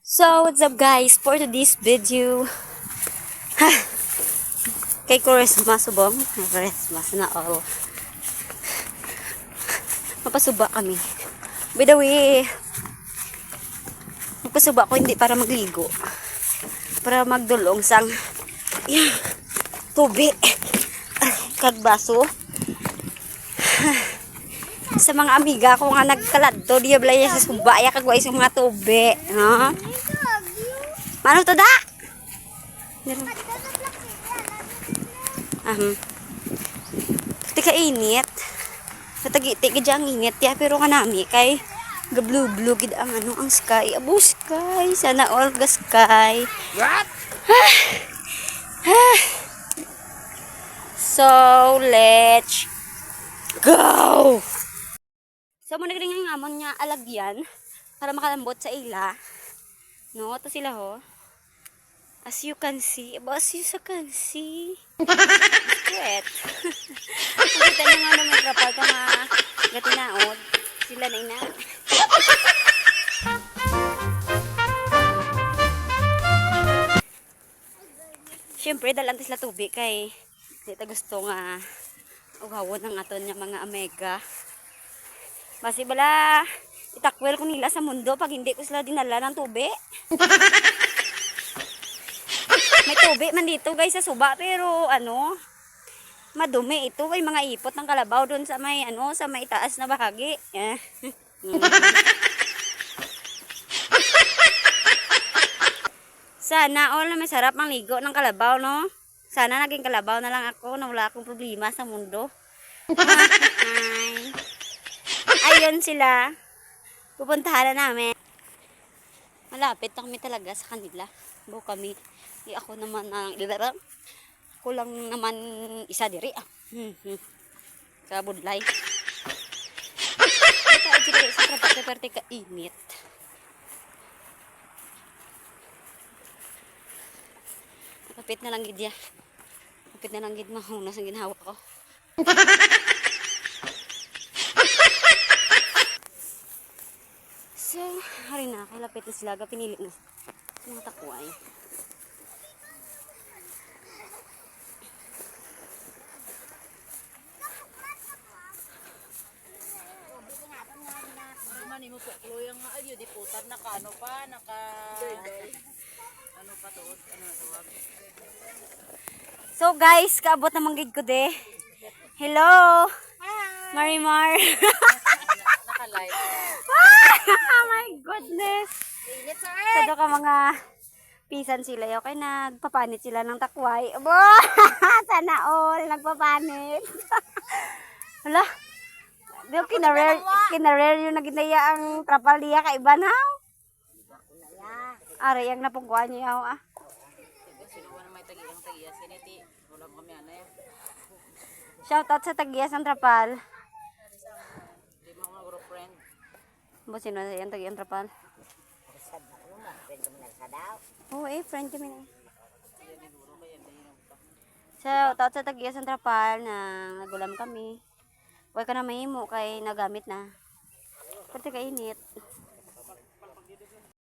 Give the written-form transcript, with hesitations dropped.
So, what's up guys? For today's video, kay Christmas subong, Christmas na all. Mapasuba kami. By the way, mapasuba ko hindi para magligo. Para magdulong sang tubi. Kagbaso. Sa mga amiga ko nga nagkaladto, diya blaya sa suba, ya kagway sa mga tubi. No? Mano to da? Tika init. Natagiti ka ang init ya, pero nga nami kay gablu-blu gid ang ang sky. Abo sky, sana all ga sky. What? So, let's go! So, muna rin ng amon niya alagyan para makalambot sa ila. No, ito sila ho. As you can see, sweat. Nakita nyo nga naman kapal ito nga gatinaod. Sila na ina. Siyempre, dalang sila tubig kay dito gusto nga ugawon ng aton niya mga omega. Basi bala itakwel ko nila sa mundo pag hindi ko sila dinala ng tubig. May tubig man dito guys sa suba pero madumi ito ay mga ipot ng kalabaw doon sa may sa may taas na bahagi. Sana all na masarap ang ligo ng kalabaw, no? Sana naging kalabaw na lang ako na wala akong problema sa mundo. Ayun sila. Pupuntahan na namin. Malapit na kami talaga sa kanila. Bo kami. Ako naman ako lang naman isa diri. Sa budlay. Ito diri sa kaparte ka init. Kapit na lang gid ya. Kapit na lang gid mahunas ang ginhawa ko. So, hari na kalapit na sila pinili na mga takway. Mani mo kloyang nga ayo di putar naka ano pa tuod tawag. So guys, kaabot na manggid ko de. Hello. Hi. Marimar. Naka-live. Oh my goodness. Sado ka mga pisan sila yo kay nagpapanit sila ng takway. Abo, sana all nagpapanit. Hala. Dio kinarer yung naginaya ang trapal diya kay iba na. Are yang napungkuan niyo ah. Sino man may tagiya siniti wala kami ana ya. Shout out sa Tagias ang trapal. Di mo nga group friend. Bo sino yung Tagias trapal? Oh, friend kami na. Shout out sa Tagias ang trapal na nagulam kami. Huwag ka na mahimo kay nagamit na. Pati ka init.